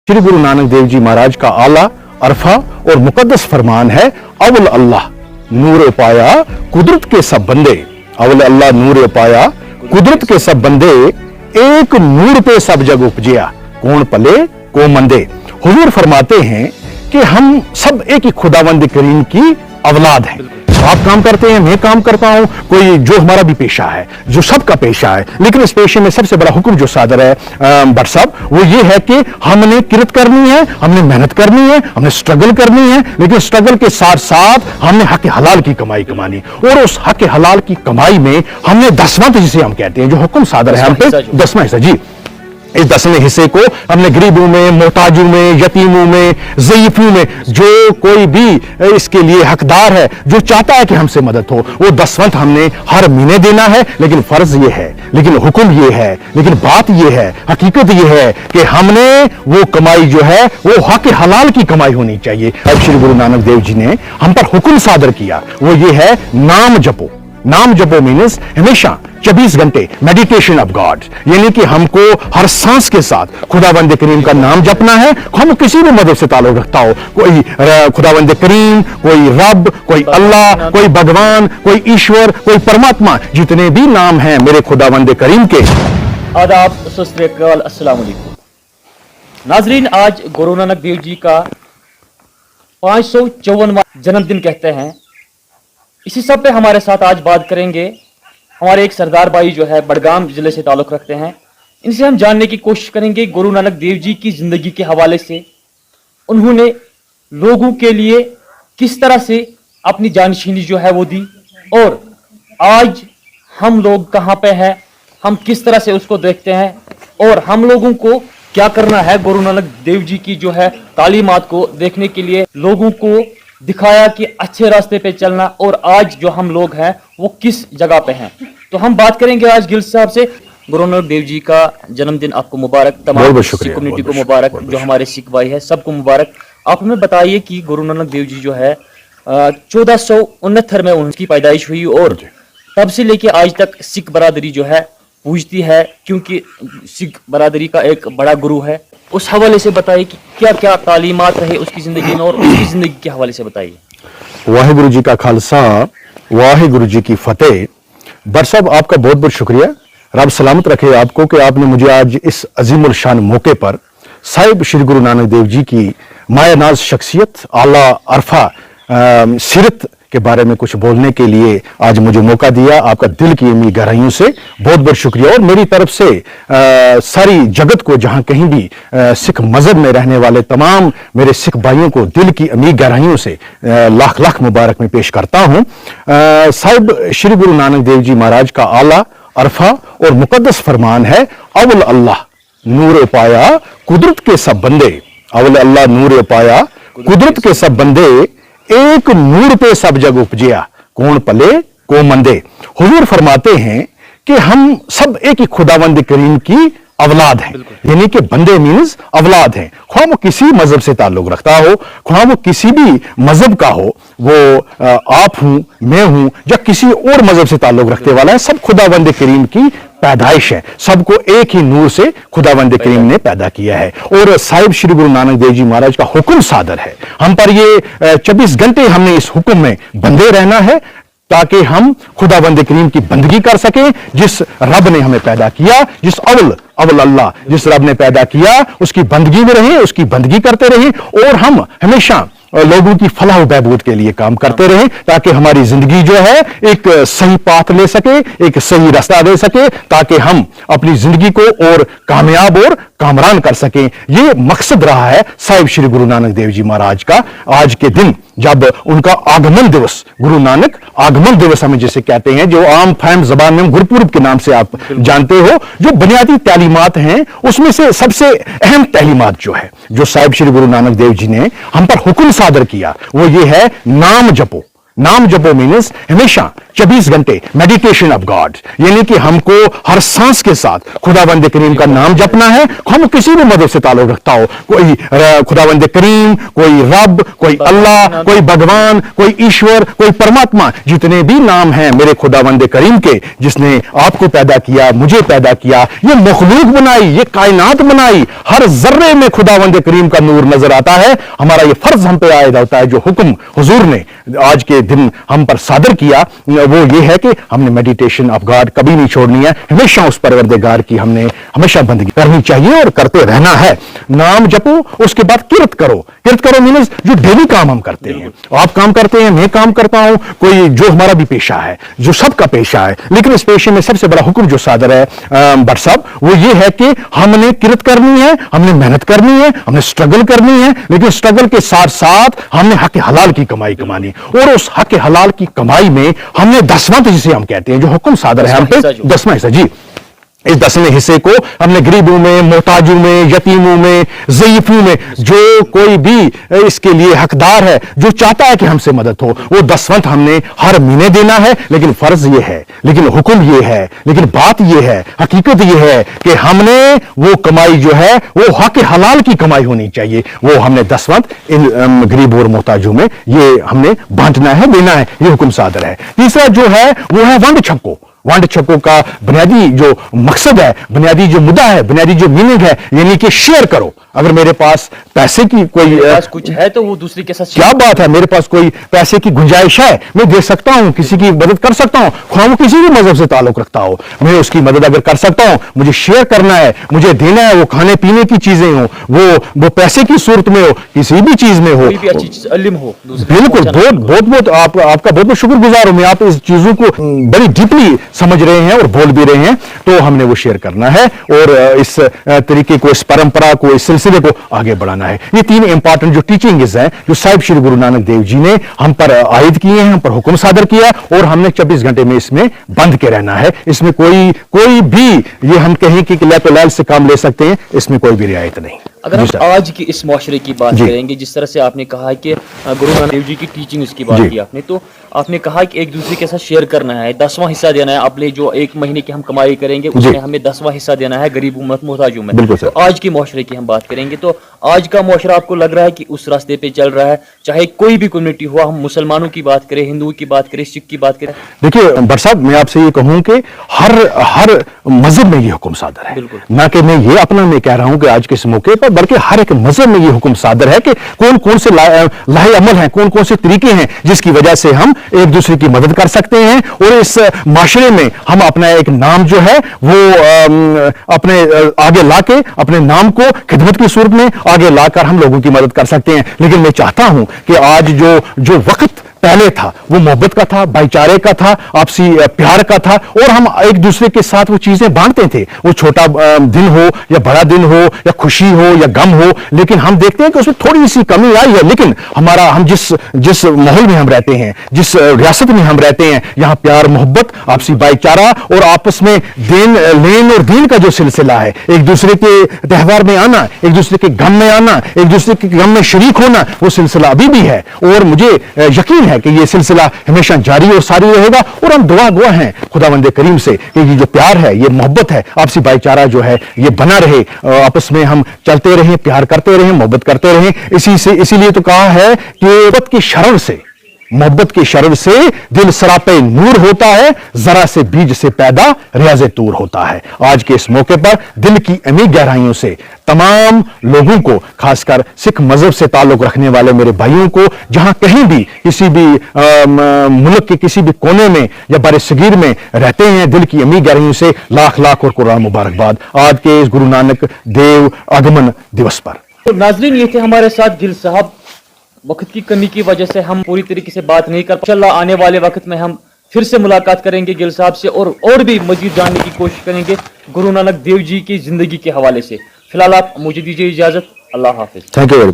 श्री गुरु नानक देव जी महाराज का आला अरफा और मुकद्दस फरमान है, अवल अल्लाह नूर पाया कुदरत के सब बंदे। अवल अल्लाह नूर पाया कुदरत के सब बंदे, एक नूर पे सब जग उपजिया, कौन पले को मंदे। हुजूर फरमाते हैं कि हम सब एक ही खुदावंद करीम की औलाद हैं। आप काम करते हैं, मैं काम करता हूं, कोई जो हमारा भी पेशा है, जो सबका पेशा है, लेकिन इस पेशे में सबसे बड़ा हुक्म जो सादर है भट्ट साहब, वो ये है कि हमने किरत करनी है, हमने मेहनत करनी है, हमने स्ट्रगल करनी है, लेकिन स्ट्रगल के साथ साथ हमने हक हलाल की कमाई कमानी, और उस हक हलाल की कमाई में हमने दसवां, जिसे हम कहते हैं, जो हुक्म सादर है हम पे, दसवां हिस्सा जी, इस 10वें हिस्से को हमने गरीबों में, मोहताजों में, यतीमों में, ज़ईफों में, जो कोई भी इसके लिए हकदार है, जो चाहता है कि हमसे मदद हो, वो 10वां हमने हर महीने देना है। लेकिन फर्ज ये है, लेकिन हुक्म ये है, लेकिन बात ये है, हकीकत ये है कि हमने वो कमाई जो है वो हक हलाल की कमाई होनी चाहिए। अब श्री गुरु नानक देव जी ने हम पर हुक्म सादर किया, वो ये है, नाम जपो। नाम जपो मीन्स हमेशा 24 घंटे मेडिटेशन ऑफ गॉड, यानी कि हमको हर सांस के साथ खुदावंद करीम का नाम जपना है। हम किसी भी मदद से ताल्लुक रखता हो, कोई खुदावंद करीम, कोई रब, कोई अल्लाह, कोई भगवान, कोई ईश्वर, कोई परमात्मा, जितने भी नाम हैं मेरे खुदावंद करीम के। आदाब, सत श्री अकाल, अस्सलाम वालेकुम। नाजरीन, आज गुरु नानक देव जी का 554वां जन्मदिन कहते हैं। इसी सब पे हमारे साथ आज बात करेंगे हमारे एक सरदार भाई जो है बड़गाम जिले से ताल्लुक रखते हैं। इनसे हम जानने की कोशिश करेंगे गुरु नानक देव जी की जिंदगी के हवाले से, उन्होंने लोगों के लिए किस तरह से अपनी जानशीनी जो है वो दी, और आज हम लोग कहाँ पे हैं, हम किस तरह से उसको देखते हैं, और हम लोगों को क्या करना है गुरु नानक देव जी की जो है तालीमात को देखने के लिए, लोगों को दिखाया कि अच्छे रास्ते पे चलना, और आज जो हम लोग हैं वो किस जगह पे हैं। तो हम बात करेंगे आज गिल साहब से। गुरु नानक देव जी का जन्मदिन आपको मुबारक, तमाम सिख कम्युनिटी को मुबारक, जो हमारे सिख भाई है सबको मुबारक। आप हमें बताइए कि गुरु नानक देव जी जो है 1469 में उनकी पैदाइश हुई, और तब से लेके आज तक सिख बरादरी जो है पूजती है, क्योंकि सिख बरादरी का एक बड़ा गुरु है। उस हवाले से बताइए कि क्या क्या तालीमात रहे उसकी जिंदगी में, और उसकी जिंदगी के हवाले से बताइए। वाहिगुरु जी का खालसा, वाहिगुरु जी की फतेह। भट्ट साहब, आपका बहुत बहुत शुक्रिया। रब सलामत रखे आपको कि आपने मुझे आज इस अजीमुल शान मौके पर साहिब श्री गुरु नानक देव जी की मायानाज शख्सियत, आला अरफा सीरत के बारे में कुछ बोलने के लिए आज मुझे मौका दिया। आपका दिल की अमीर गहराइयों से बहुत बहुत शुक्रिया, और मेरी तरफ से सारी जगत को, जहां कहीं भी सिख मजहब में रहने वाले तमाम मेरे सिख भाइयों को दिल की अमीर गहराइयों से लाख लाख मुबारक में पेश करता हूं। साहिब श्री गुरु नानक देव जी महाराज का आला अरफा और मुकद्दस फरमान है, अवल अल्लाह नूर पाया कुदरत के सब बंदे। अवल अल्लाह नूर पाया कुदरत के सब बंदे, एक नूर पे सब जग उपजिया, कौन पले को मंदे। हुजूर फरमाते हैं कि हम सब एक ही खुदावंद करीम की औलाद हैं, यानी कि बंदे मीन्स औलाद हैं। ख्वाह वो किसी मजहब से ताल्लुक रखता हो, ख्वाह वो किसी भी मजहब का हो, वो आप हूं, मैं हूं, या किसी और मजहब से ताल्लुक रखने वाला है, सब खुदावंद करीम की पैदाइश है। सबको एक ही नूर से खुदावंद करीम ने पैदा किया है। और साहिब श्री गुरु नानक देव जी महाराज का हुक्म सादर है हम पर, ये 24 घंटे हमने इस हुक्म में बंधे रहना है, ताकि हम खुदावंद करीम की बंदगी कर सकें। जिस रब ने हमें पैदा किया, जिस अवल अल्लाह, जिस रब ने पैदा किया, उसकी बंदगी में रहें, उसकी बंदगी करते रहें, और हम हमेशा लोगों की फलाह व बहबूद के लिए काम करते रहें, ताकि हमारी जिंदगी जो है एक सही पाथ ले सके, एक सही रास्ता दे सके, ताकि हम अपनी जिंदगी को और कामयाब और कामरान कर सकें। ये मकसद रहा है साहिब श्री गुरु नानक देव जी महाराज का। आज के दिन जब उनका आगमन दिवस, गुरु नानक आगमन दिवस हमें जिसे कहते हैं, जो आम फहम जबान में हम गुरपुरब के नाम से आप जानते हो, जो बुनियादी तालीमात हैं, उसमें से सबसे अहम तालीमात जो है, जो साहिब श्री गुरु नानक देव जी ने हम पर हुक्म सादर किया, वो ये है, नाम जपो। नाम जपो मीन्स हमेशा 24 घंटे मेडिटेशन ऑफ गॉड, यानी कि हमको हर सांस के साथ खुदावंद करीम का नाम जपना है। हम किसी भी मदद से ताल्लुक रखता हो, कोई खुदावंद करीम, कोई रब, कोई अल्लाह, कोई भगवान, कोई ईश्वर, कोई परमात्मा, जितने भी नाम हैं मेरे खुदावंद करीम के, जिसने आपको पैदा किया, मुझे पैदा किया, ये मखलूक बनाई, ये कायनात बनाई, हर जर्रे में खुदावंद करीम का नूर नजर आता है। हमारा ये फर्ज हम पे आयद होता है, जो हुक्म हुजूर ने आज के दिन हम पर सादर किया, वो ये है कि हमने मेडिटेशन ऑफ गॉड कभी नहीं छोड़नी है। हमेशा उस परवरदिगार की हमने हमेशा बंदगी करनी चाहिए और करते रहना है। नाम जपो, उसके बाद किरत करो। किरत करो मीन्स जो डेली काम हम करते हैं, आप काम करते हैं, मैं काम करता हूं, कोई जो हमारा भी पेशा है, जो सबका पेशा है, लेकिन इस पेशे में सबसे बड़ा हुक्म जो सादर है भट्ट साहब, वो ये है कि हमने किरत करनी है, हमने मेहनत करनी है, हमने स्ट्रगल करनी है, लेकिन स्ट्रगल के साथ साथ हमने हक हलाल की कमाई कमानी, और उस हक हलाल की कमाई में हमने दसवां, जिसे हम कहते हैं, जो हुक्म सादर है हम पे, दसवां हिस्सा जी, इस 10वें हिस्से को हमने गरीबों में, मोहताजों में, यतीमों में, ज़ईफों में, जो कोई भी इसके लिए हकदार है, जो चाहता है कि हमसे मदद हो, वो 10वां हमने हर महीने देना है। लेकिन फर्ज ये है, लेकिन हुक्म ये है, लेकिन बात ये है, हकीकत ये है कि हमने वो कमाई जो है वो हक हलाल की कमाई होनी चाहिए, वो हमने 10वां इन गरीबों और मोहताजों में ये हमने बांटना है, देना है, ये हुक्म सादर है। तीसरा जो है वो है वंड छक्को। वंड छक्कों का बुनियादी जो मकसद है, बुनियादी जो मुद्दा है, बुनियादी जो मीनिंग है, यानी कि शेयर करो। अगर मेरे पास पैसे की कोई कुछ है तो वो दूसरे के साथ, क्या बात है, मेरे पास कोई पैसे की गुंजाइश है, मैं दे सकता हूं, किसी की मदद कर सकता हूं, ख्वाह वो किसी भी मजहब से ताल्लुक रखता हो, मैं उसकी मदद अगर कर सकता हूं, मुझे शेयर करना है, मुझे देना है, वो खाने पीने की चीजें हो, वो पैसे की सूरत में हो, किसी भी चीज में हो, कोई भी अच्छी चीज इल्म हो, बिल्कुल, बहुत आपका बहुत शुक्रगुजार हूं मैं, आप इस चीजों को बड़ी डीपली समझ रहे हैं और बोल भी रहे हैं, तो हमने वो शेयर करना है और इस तरीके को, इस परंपरा को, इस सिलसिले को आगे बढ़ाना है। ये 3 इंपॉर्टेंट जो टीचिंग्स हैं, जो साहिब श्री गुरु नानक देव जी ने हम पर आयद किए हैं, हम पर हुक्म सादर किया, और हमने 24 घंटे में इसमें बंद के रहना है। इसमें कोई भी ये हम कहें कि लैल से काम ले सकते हैं, इसमें कोई भी रियायत नहीं। अगर हम आज की इस माशरे की बात करेंगे, जिस तरह से आपने कहा कि गुरु नानक देव जी की टीचिंग उसकी बात की आपने, तो आपने कहा कि एक दूसरे के साथ शेयर करना है, 10वां हिस्सा देना है, अपने जो 1 महीने की हम कमाई करेंगे उसमें हमें 10वां हिस्सा देना है गरीब मोहताजों में। तो आज की माशरे की हम बात करेंगे, तो आज का माशरा आपको लग रहा है कि उस रास्ते पे चल रहा है, चाहे कोई भी कम्युनिटी हो, हम मुसलमानों की बात करें, हिंदुओं की बात करें, सिख की बात करें? देखिए भट्ट साहब, मैं आपसे ये कहूं कि हर मजहब में ये हुक्म सादर है, ना कि मैं ये अपना मैं कह रहा हूं कि आज के इस मौके पर, बल्कि हर एक मजहब में ये हुक्म सादर है कि कौन कौन से लाहे अमल हैं, कौन कौन से तरीके हैं जिसकी वजह से हम एक दूसरे की मदद कर सकते हैं, और इस माशरे में हम अपना एक नाम जो है वो अपने आगे लाके, अपने नाम को खिदमत की सूरत में आगे लाकर हम लोगों की मदद कर सकते हैं। लेकिन मैं चाहता हूं कि आज जो वक्त पहले था, वो मोहब्बत का था, भाईचारे का था, आपसी प्यार का था, और हम एक दूसरे के साथ वो चीजें बांटते थे, वो छोटा दिन हो या बड़ा दिन हो, या खुशी हो या गम हो, लेकिन हम देखते हैं कि उसमें थोड़ी सी कमी आई है। लेकिन हम जिस माहौल में हम रहते हैं, जिस रियासत में हम रहते हैं, यहाँ प्यार, मोहब्बत, आपसी भाईचारा और आपस में लेन और दीन का जो सिलसिला है, एक दूसरे के त्यौहार में आना, एक दूसरे के गम में आना, एक दूसरे के गम में शरीक होना, वो सिलसिला अभी भी है, और मुझे यकीन है कि ये सिलसिला हमेशा जारी और सारी रहेगा। और हम दुआ हैं खुदावंद करीम से कि ये जो प्यार है, ये मोहब्बत है, आपसी भाईचारा जो है ये बना रहे, आपस में हम चलते रहें, प्यार करते रहें, मोहब्बत करते रहें। इसीलिए तो कहा है कि मोहब्बत की शरण से दिल सरापे नूर होता है, जरा से बीज से पैदा रियाज़े तूर होता है। आज के इस मौके पर दिल की अमीर गहराइयों से तमाम लोगों को, खासकर सिख मजहब से ताल्लुक रखने वाले मेरे भाइयों को, जहां कहीं भी किसी भी मुल्क के किसी भी कोने में या बारे सगीर में रहते हैं, दिल की अमीर गहराइयों से लाख लाख और कुरान मुबारकबाद आज के इस गुरु नानक देव आगमन दिवस पर। तो नाज़रीन, ये थे हमारे साथ गिल साहब। वक्त की कमी की वजह से हम पूरी तरीके से बात नहीं कर, इंशाअल्लाह आने वाले वक्त में हम फिर से मुलाकात करेंगे गिल साहब से, और भी मजीद जानने की कोशिश करेंगे गुरु नानक देव जी की जिंदगी के हवाले से। फिलहाल आप मुझे दीजिए इजाजत। अल्लाह हाफिज। Thank you very much.